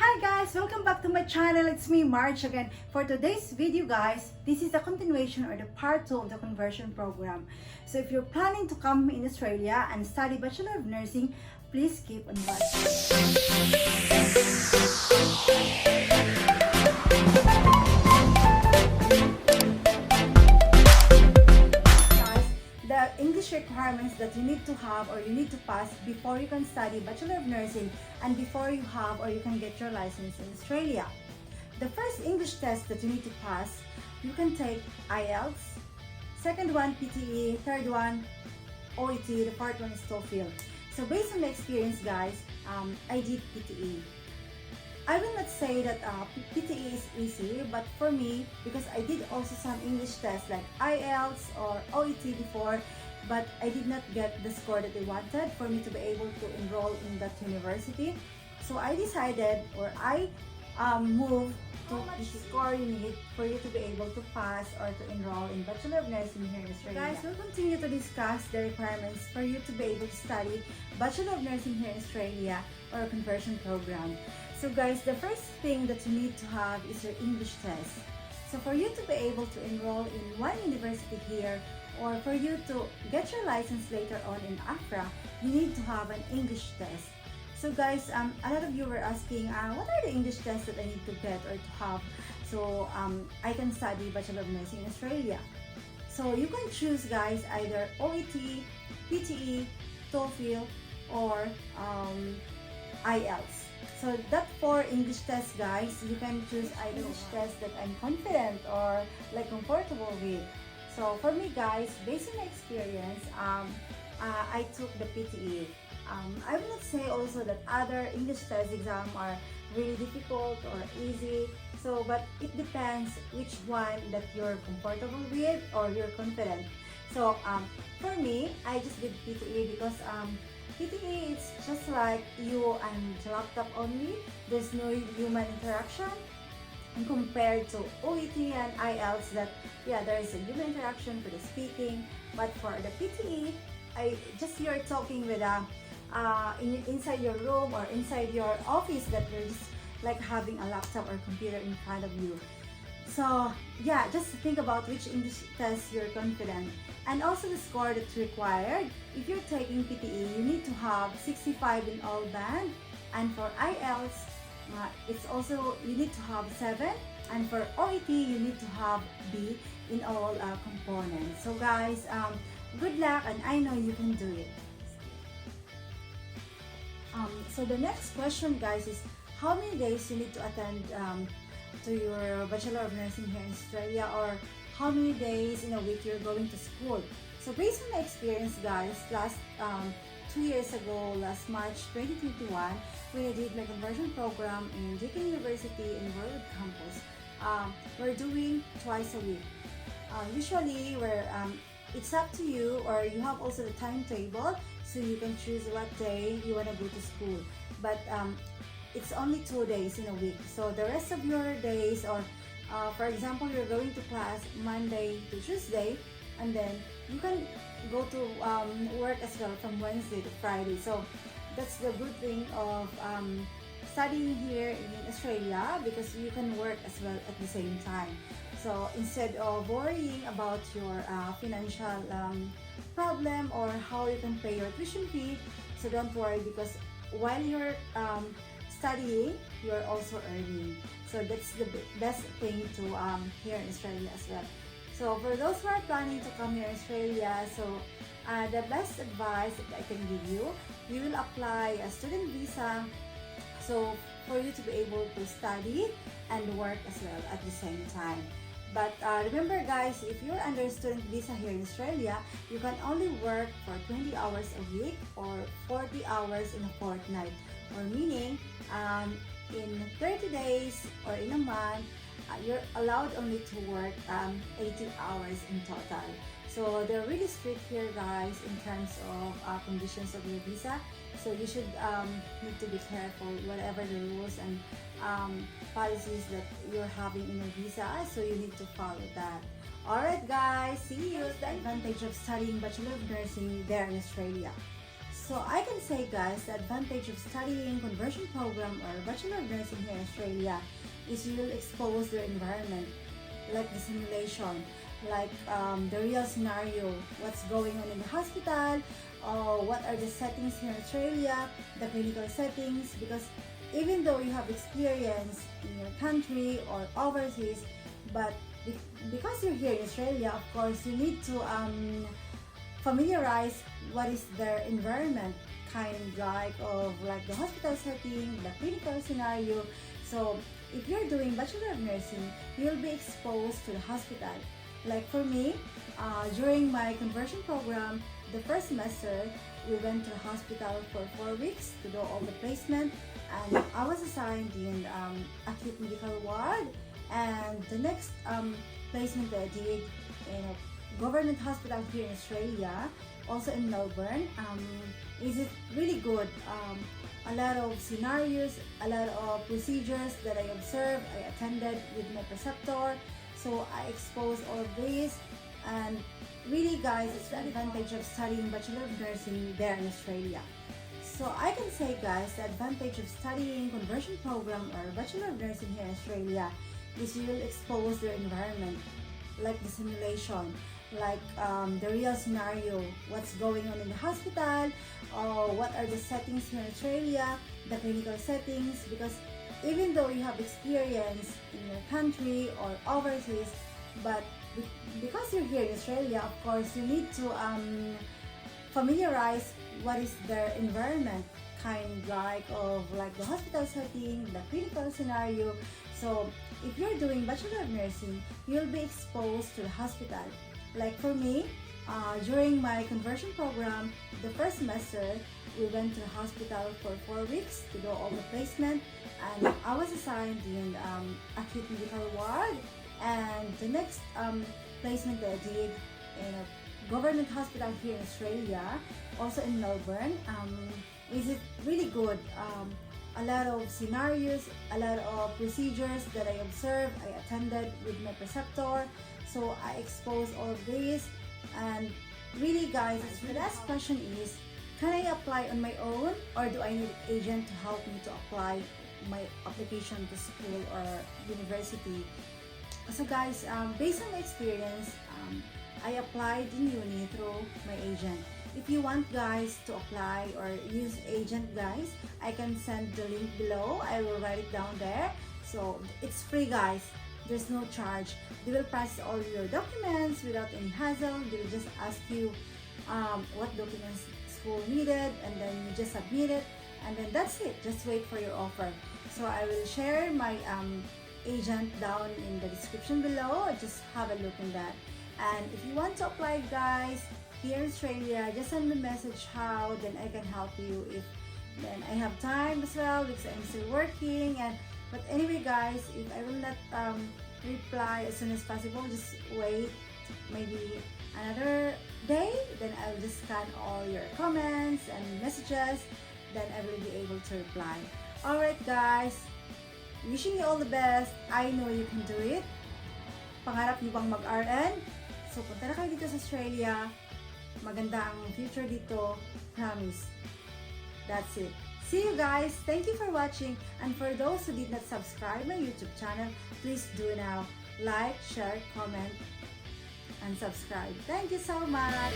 Hi guys, welcome back to my channel. It's me, Marge again. For today's video guys, this is the continuation or the part 2 of the conversion program. So if you're planning to come in Australia and study Bachelor of Nursing, please keep on watching. The English requirements that you need to have or you need to pass before you can study Bachelor of Nursing and before you have or you can get your license in Australia. The first English test that you need to pass, you can take IELTS, second one PTE, third one OET, the fourth one is TOEFL. So based on my experience guys, I did PTE. I will not say that PTE is easy, but for me, because I did also some English tests like IELTS or OET before, but I did not get the score that I wanted for me to be able to enroll in that university. So I decided, or I moved to the score you need for you to be able to pass or to enroll in Bachelor of Nursing here in Australia. Guys, we'll continue to discuss the requirements for you to be able to study Bachelor of Nursing here in Australia or a conversion program. So guys, the first thing that you need to have is your English test. So for you to be able to enroll in one university here or for you to get your license later on in AFRA, you need to have an English test. So guys, a lot of you were asking, what are the English tests that I need to get or to have so I can study Bachelor of Nursing in Australia? So you can choose guys either OET, PTE, TOEFL, or IELTS. So that 4 English tests guys, you can choose either English test that I'm confident or like comfortable with. So for me guys, based on my experience, I took the PTE. I will not say also that other English test exam are really difficult or easy. So, but it depends which one that you're comfortable with or you're confident. So for me, I just did PTE because PTE it's just like you and the laptop only. There's no human interaction. And compared to OET and IELTS that there is a human interaction for the speaking, but for the PTE, you're talking with inside your room or inside your office that you're just like having a laptop or computer in front of you. So yeah, just think about which English test you're confident. And also the score that's required. If you're taking PTE, you need to have 65 in all band. And for IELTS, it's also, you need to have 7. And for OET, you need to have B in all components. So guys, good luck and I know you can do it. So the next question guys is, how many days you need to attend to your Bachelor of Nursing here in Australia, or how many days in a week you're going to school. So based on my experience guys, last 2 years ago, last March 2021, when I did my conversion program in Deakin University in World Campus, we're doing twice a week. Usually it's up to you, or you have also the timetable, so you can choose what day you want to go to school. But it's only 2 days in a week. So the rest of your days, or for example, you're going to class Monday to Tuesday, and then you can go to work as well from Wednesday to Friday. So that's the good thing of studying here in Australia, because you can work as well at the same time. So instead of worrying about your financial problem or how you can pay your tuition fee, so don't worry, because while you're studying, you're also earning. So that's the best thing to here in Australia as well. So for those who are planning to come here in Australia, so the best advice that I can give you, you will apply a student visa, so for you to be able to study and work as well at the same time. But remember guys, if you're under student visa here in Australia, you can only work for 20 hours a week or 40 hours in a fortnight, or meaning in 30 days or in a month, you're allowed only to work 80 hours in total. So they're really strict here guys in terms of conditions of your visa. So you should need to be careful whatever the rules and policies that you're having in your visa. So you need to follow that. Alright guys, see you. The advantage of studying Bachelor of Nursing there in Australia. So I can say guys, the advantage of studying conversion program or Bachelor of Nursing here in Australia is you'll expose their environment, like the simulation, like the real scenario, what's going on in the hospital, or what are the settings here in Australia, the clinical settings, because even though you have experience in your country or overseas, but because you're here in Australia, of course, you need to familiarize what is their environment, kind like the hospital setting, the clinical scenario. So if you're doing Bachelor of Nursing, you'll be exposed to the hospital. Like for me, during my conversion program, the first semester, we went to the hospital for 4 weeks to do all the placement, and I was assigned in acute medical ward. And the next placement that I did in a government hospital here in Australia, also in Melbourne, is it really good. A lot of scenarios, a lot of procedures that I observed, I attended with my preceptor, so I exposed all of this. And really guys, it's the advantage of studying Bachelor of Nursing there in Australia. So I can say guys, the advantage of studying conversion program or Bachelor of Nursing here in Australia is you'll expose their environment, like the simulation, like the real scenario, what's going on in the hospital, or what are the settings here in Australia, the clinical settings, because even though you have experience in your country or overseas, but because you're here in Australia, of course, you need to familiarize what is their environment, like the hospital setting, the clinical scenario. So if you're doing Bachelor of Nursing, you'll be exposed to the hospital. Like for me, during my conversion program, the first semester, we went to the hospital for 4 weeks to do all the placement, and I was assigned in acute medical ward. And the next placement that I did in a government hospital here in Australia, also in Melbourne, is it really good. A lot of scenarios, a lot of procedures that I observed, I attended with my preceptor, so I exposed all of this. And really guys, the last question is, can I apply on my own, or do I need an agent to help me to apply my application to school or university? So guys, based on my experience, I applied in uni through my agent. If you want guys to apply or use agent guys, I can send the link below. I will write it down there. So it's free guys. There's no charge. They will process all your documents without any hassle. They will just ask you what documents school needed, and then you just submit it, and then that's it. Just wait for your offer. So I will share my agent down in the description below. Just have a look in that. And if you want to apply guys here in Australia, just send me a message how, then I can help you. If then I have time as well, because I'm still working. And but anyway guys, if I will not reply as soon as possible, just wait maybe another day, then I'll just scan all your comments and messages, then I will be able to reply. Alright guys, wishing you all the best. I know you can do it. Pangarap niyo bang mag-RN? So punta na kayo dito sa Australia. Maganda ang future dito. Promise. That's it. See you guys. Thank you for watching. And for those who did not subscribe my YouTube channel, please do now. Like, share, comment, and subscribe. Thank you so much.